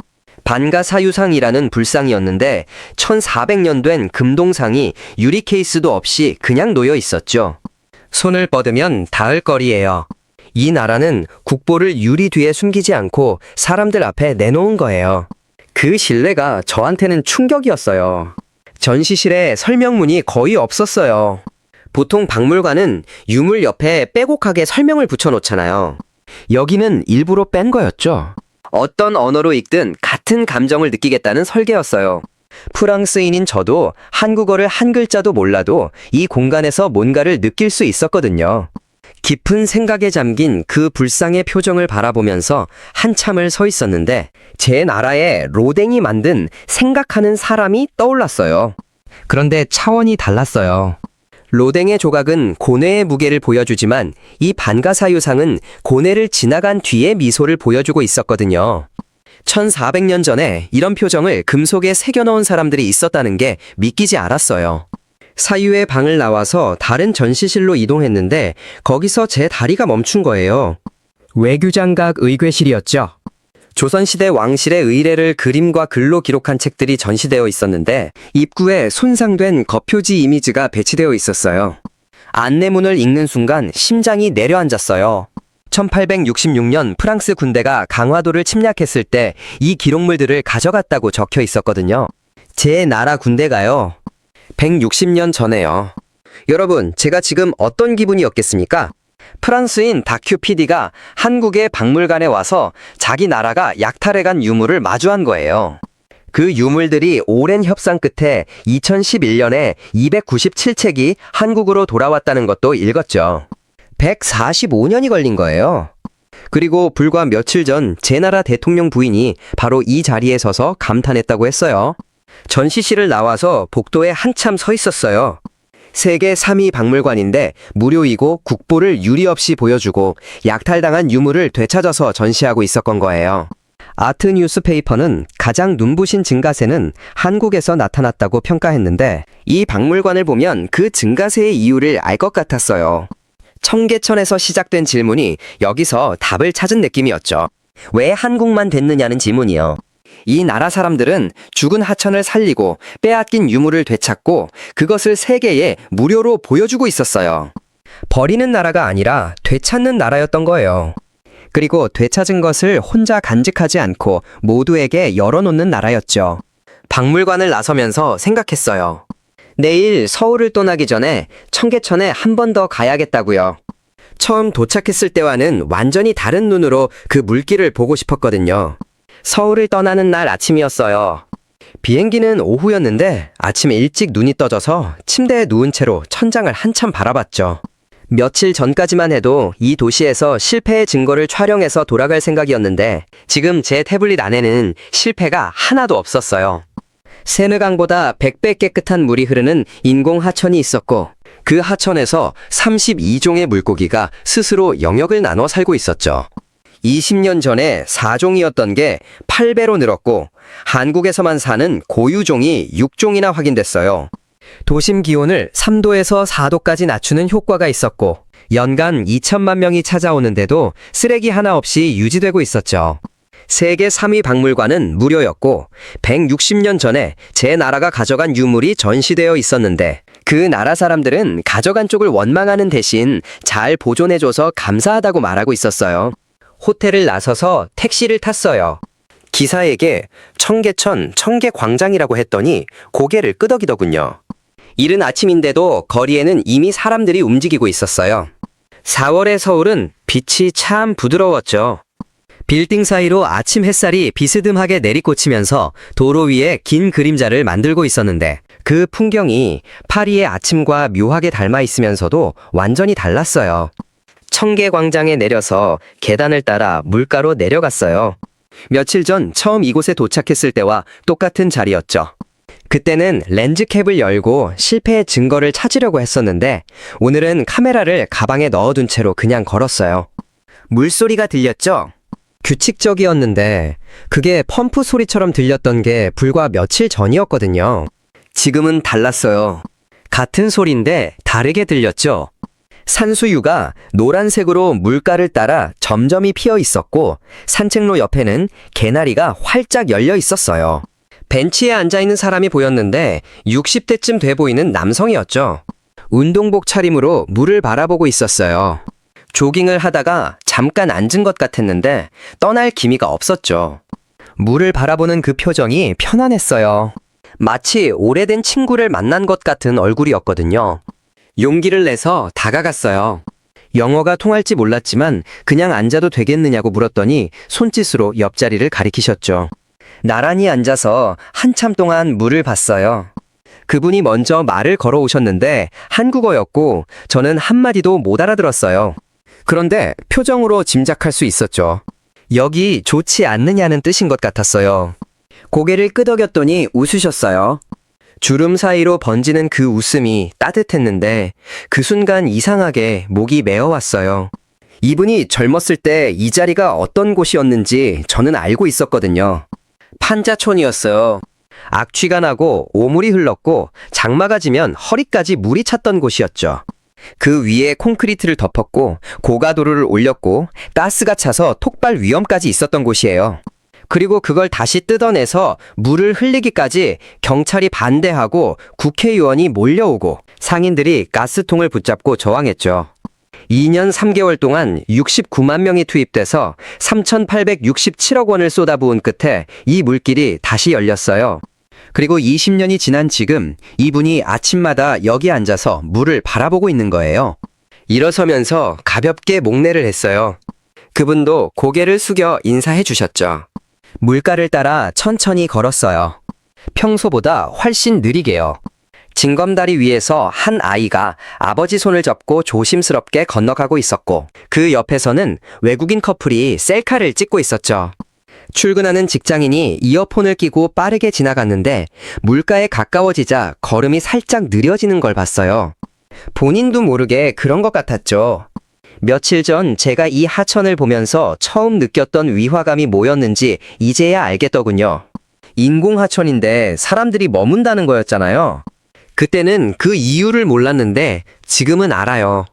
반가사유상이라는 불상이었는데 1400년 된 금동상이 유리 케이스도 없이 그냥 놓여 있었죠. 손을 뻗으면 닿을 거리예요. 이 나라는 국보를 유리 뒤에 숨기지 않고 사람들 앞에 내놓은 거예요. 그 신뢰가 저한테는 충격이었어요. 전시실에 설명문이 거의 없었어요. 보통 박물관은 유물 옆에 빼곡하게 설명을 붙여놓잖아요. 여기는 일부러 뺀 거였죠. 어떤 언어로 읽든 같은 감정을 느끼겠다는 설계였어요. 프랑스인인 저도 한국어를 한 글자도 몰라도 이 공간에서 뭔가를 느낄 수 있었거든요. 깊은 생각에 잠긴 그 불상의 표정을 바라보면서 한참을 서 있었는데 제 나라에 로댕이 만든 생각하는 사람이 떠올랐어요. 그런데 차원이 달랐어요. 로댕의 조각은 고뇌의 무게를 보여주지만 이 반가사유상은 고뇌를 지나간 뒤의 미소를 보여주고 있었거든요. 1400년 전에 이런 표정을 금속에 새겨넣은 사람들이 있었다는 게 믿기지 않았어요. 사유의 방을 나와서 다른 전시실로 이동했는데 거기서 제 다리가 멈춘 거예요. 외교장각 의궤실이었죠. 조선시대 왕실의 의례를 그림과 글로 기록한 책들이 전시되어 있었는데 입구에 손상된 거표지 이미지가 배치되어 있었어요. 안내문을 읽는 순간 심장이 내려앉았어요. 1866년 프랑스 군대가 강화도를 침략했을 때 이 기록물들을 가져갔다고 적혀 있었거든요. 제 나라 군대가요. 160년 전에요. 여러분, 제가 지금 어떤 기분이었겠습니까? 프랑스인 다큐 PD가 한국의 박물관에 와서 자기 나라가 약탈해간 유물을 마주한 거예요. 그 유물들이 오랜 협상 끝에 2011년에 297책이 한국으로 돌아왔다는 것도 읽었죠. 145년이 걸린 거예요. 그리고 불과 며칠 전 제 나라 대통령 부인이 바로 이 자리에 서서 감탄했다고 했어요. 전시실을 나와서 복도에 한참 서 있었어요. 세계 3위 박물관인데 무료이고 국보를 유리 없이 보여주고 약탈당한 유물을 되찾아서 전시하고 있었던 거예요. 아트 뉴스페이퍼는 가장 눈부신 증가세는 한국에서 나타났다고 평가했는데 이 박물관을 보면 그 증가세의 이유를 알 것 같았어요. 청계천에서 시작된 질문이 여기서 답을 찾은 느낌이었죠. 왜 한국만 됐느냐는 질문이요. 이 나라 사람들은 죽은 하천을 살리고 빼앗긴 유물을 되찾고 그것을 세계에 무료로 보여주고 있었어요. 버리는 나라가 아니라 되찾는 나라였던 거예요. 그리고 되찾은 것을 혼자 간직하지 않고 모두에게 열어놓는 나라였죠. 박물관을 나서면서 생각했어요. 내일 서울을 떠나기 전에 청계천에 한 번 더 가야겠다고요. 처음 도착했을 때와는 완전히 다른 눈으로 그 물길을 보고 싶었거든요. 서울을 떠나는 날 아침이었어요. 비행기는 오후였는데 아침에 일찍 눈이 떠져서 침대에 누운 채로 천장을 한참 바라봤죠. 며칠 전까지만 해도 이 도시에서 실패의 증거를 촬영해서 돌아갈 생각이었는데 지금 제 태블릿 안에는 실패가 하나도 없었어요. 세느강보다 100배 깨끗한 물이 흐르는 인공 하천이 있었고 그 하천에서 32종의 물고기가 스스로 영역을 나눠 살고 있었죠. 20년 전에 4종이었던 게 8배로 늘었고 한국에서만 사는 고유종이 6종이나 확인됐어요. 도심 기온을 3도에서 4도까지 낮추는 효과가 있었고 연간 2천만 명이 찾아오는데도 쓰레기 하나 없이 유지되고 있었죠. 세계 3위 박물관은 무료였고 160년 전에 제 나라가 가져간 유물이 전시되어 있었는데 그 나라 사람들은 가져간 쪽을 원망하는 대신 잘 보존해줘서 감사하다고 말하고 있었어요. 호텔을 나서서 택시를 탔어요. 기사에게 청계천 청계광장이라고 했더니 고개를 끄덕이더군요. 이른 아침인데도 거리에는 이미 사람들이 움직이고 있었어요. 4월의 서울은 빛이 참 부드러웠죠. 빌딩 사이로 아침 햇살이 비스듬하게 내리꽂히면서 도로 위에 긴 그림자를 만들고 있었는데 그 풍경이 파리의 아침과 묘하게 닮아 있으면서도 완전히 달랐어요. 청계광장에 내려서 계단을 따라 물가로 내려갔어요. 며칠 전 처음 이곳에 도착했을 때와 똑같은 자리였죠. 그때는 렌즈캡을 열고 실패의 증거를 찾으려고 했었는데 오늘은 카메라를 가방에 넣어둔 채로 그냥 걸었어요. 물소리가 들렸죠? 규칙적이었는데 그게 펌프 소리처럼 들렸던 게 불과 며칠 전이었거든요. 지금은 달랐어요. 같은 소리인데 다르게 들렸죠. 산수유가 노란색으로 물가를 따라 점점이 피어 있었고 산책로 옆에는 개나리가 활짝 열려 있었어요. 벤치에 앉아있는 사람이 보였는데 60대쯤 돼 보이는 남성이었죠. 운동복 차림으로 물을 바라보고 있었어요. 조깅을 하다가 잠깐 앉은 것 같았는데 떠날 기미가 없었죠. 물을 바라보는 그 표정이 편안했어요. 마치 오래된 친구를 만난 것 같은 얼굴이었거든요. 용기를 내서 다가갔어요. 영어가 통할지 몰랐지만 그냥 앉아도 되겠느냐고 물었더니 손짓으로 옆자리를 가리키셨죠. 나란히 앉아서 한참 동안 물을 봤어요. 그분이 먼저 말을 걸어오셨는데 한국어였고 저는 한마디도 못 알아들었어요. 그런데 표정으로 짐작할 수 있었죠. 여기 좋지 않느냐는 뜻인 것 같았어요. 고개를 끄덕였더니 웃으셨어요. 주름 사이로 번지는 그 웃음이 따뜻했는데 그 순간 이상하게 목이 메어왔어요. 이분이 젊었을 때 이 자리가 어떤 곳이었는지 저는 알고 있었거든요. 판자촌이었어요. 악취가 나고 오물이 흘렀고 장마가 지면 허리까지 물이 찼던 곳이었죠. 그 위에 콘크리트를 덮었고 고가도로를 올렸고 가스가 차서 폭발 위험까지 있었던 곳이에요. 그리고 그걸 다시 뜯어내서 물을 흘리기까지 경찰이 반대하고 국회의원이 몰려오고 상인들이 가스통을 붙잡고 저항했죠. 2년 3개월 동안 69만 명이 투입돼서 3,867억 원을 쏟아부은 끝에 이 물길이 다시 열렸어요. 그리고 20년이 지난 지금 이분이 아침마다 여기 앉아서 물을 바라보고 있는 거예요. 일어서면서 가볍게 목례를 했어요. 그분도 고개를 숙여 인사해 주셨죠. 물가를 따라 천천히 걸었어요. 평소보다 훨씬 느리게요. 징검다리 위에서 한 아이가 아버지 손을 잡고 조심스럽게 건너가고 있었고 그 옆에서는 외국인 커플이 셀카를 찍고 있었죠. 출근하는 직장인이 이어폰을 끼고 빠르게 지나갔는데 물가에 가까워지자 걸음이 살짝 느려지는 걸 봤어요. 본인도 모르게 그런 것 같았죠. 며칠 전 제가 이 하천을 보면서 처음 느꼈던 위화감이 뭐였는지 이제야 알겠더군요. 인공하천인데 사람들이 머문다는 거였잖아요. 그때는 그 이유를 몰랐는데 지금은 알아요.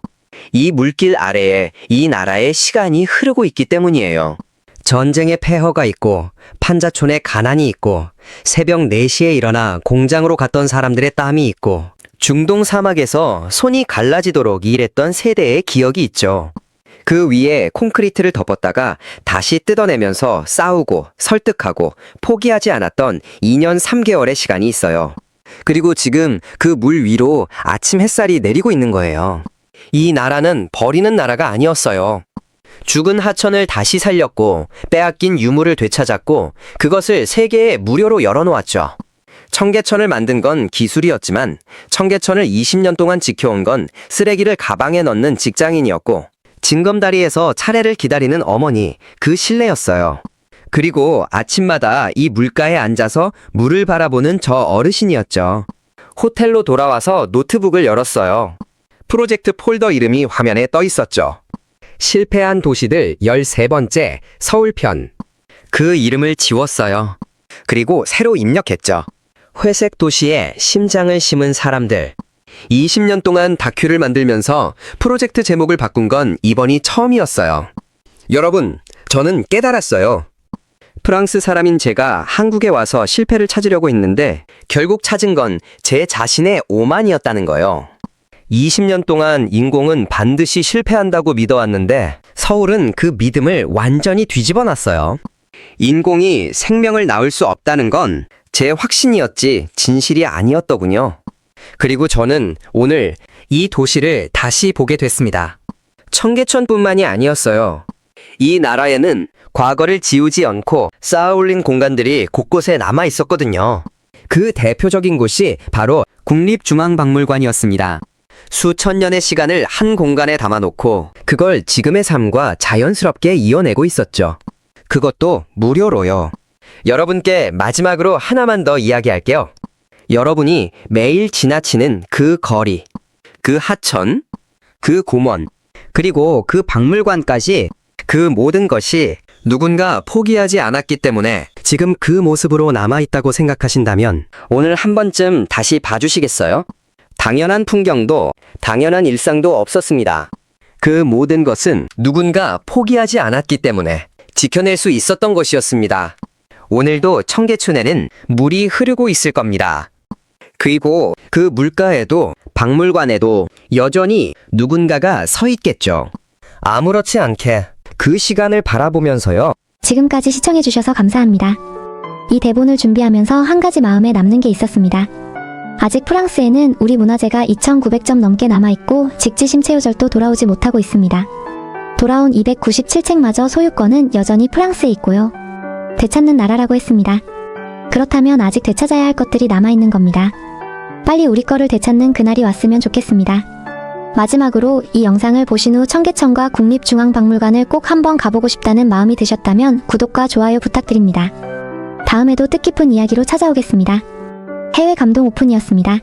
이 물길 아래에 이 나라의 시간이 흐르고 있기 때문이에요. 전쟁의 폐허가 있고 판자촌에 가난이 있고 새벽 4시에 일어나 공장으로 갔던 사람들의 땀이 있고 중동 사막에서 손이 갈라지도록 일했던 세대의 기억이 있죠. 그 위에 콘크리트를 덮었다가 다시 뜯어내면서 싸우고 설득하고 포기하지 않았던 2년 3개월의 시간이 있어요. 그리고 지금 그 물 위로 아침 햇살이 내리고 있는 거예요. 이 나라는 버리는 나라가 아니었어요. 죽은 하천을 다시 살렸고 빼앗긴 유물을 되찾았고 그것을 세계에 무료로 열어놓았죠. 청계천을 만든 건 기술이었지만 청계천을 20년 동안 지켜온 건 쓰레기를 가방에 넣는 직장인이었고 징검다리에서 차례를 기다리는 어머니, 그 신뢰였어요. 그리고 아침마다 이 물가에 앉아서 물을 바라보는 저 어르신이었죠. 호텔로 돌아와서 노트북을 열었어요. 프로젝트 폴더 이름이 화면에 떠 있었죠. 실패한 도시들 13번째 서울편. 그 이름을 지웠어요. 그리고 새로 입력했죠. 회색 도시에 심장을 심은 사람들. 20년 동안 다큐를 만들면서 프로젝트 제목을 바꾼 건 이번이 처음이었어요. 여러분, 저는 깨달았어요. 프랑스 사람인 제가 한국에 와서 실패를 찾으려고 했는데 결국 찾은 건 제 자신의 오만이었다는 거예요. 20년 동안 인공은 반드시 실패한다고 믿어왔는데 서울은 그 믿음을 완전히 뒤집어 놨어요. 인공이 생명을 낳을 수 없다는 건 제 확신이었지 진실이 아니었더군요. 그리고 저는 오늘 이 도시를 다시 보게 됐습니다. 청계천뿐만이 아니었어요. 이 나라에는 과거를 지우지 않고 쌓아 올린 공간들이 곳곳에 남아 있었거든요. 그 대표적인 곳이 바로 국립중앙박물관이었습니다. 수천 년의 시간을 한 공간에 담아놓고 그걸 지금의 삶과 자연스럽게 이어내고 있었죠. 그것도 무료로요. 여러분께 마지막으로 하나만 더 이야기할게요. 여러분이 매일 지나치는 그 거리, 그 하천, 그 공원, 그리고 그 박물관까지 그 모든 것이 누군가 포기하지 않았기 때문에 지금 그 모습으로 남아있다고 생각하신다면 오늘 한 번쯤 다시 봐주시겠어요? 당연한 풍경도, 당연한 일상도 없었습니다. 그 모든 것은 누군가 포기하지 않았기 때문에 지켜낼 수 있었던 것이었습니다. 오늘도 청계천에는 물이 흐르고 있을 겁니다. 그리고 그 물가에도 박물관에도 여전히 누군가가 서 있겠죠. 아무렇지 않게 그 시간을 바라보면서요. 지금까지 시청해주셔서 감사합니다. 이 대본을 준비하면서 한 가지 마음에 남는 게 있었습니다. 아직 프랑스에는 우리 문화재가 2,900점 넘게 남아있고 직지심 체유절도 돌아오지 못하고 있습니다. 돌아온 297책마저 소유권은 여전히 프랑스에 있고요. 되찾는 나라라고 했습니다. 그렇다면 아직 되찾아야 할 것들이 남아있는 겁니다. 빨리 우리 거를 되찾는 그날이 왔으면 좋겠습니다. 마지막으로 이 영상을 보신 후 청계천과 국립중앙박물관을 꼭 한번 가보고 싶다는 마음이 드셨다면 구독과 좋아요 부탁드립니다. 다음에도 뜻깊은 이야기로 찾아오겠습니다. 해외 감동 오픈이었습니다.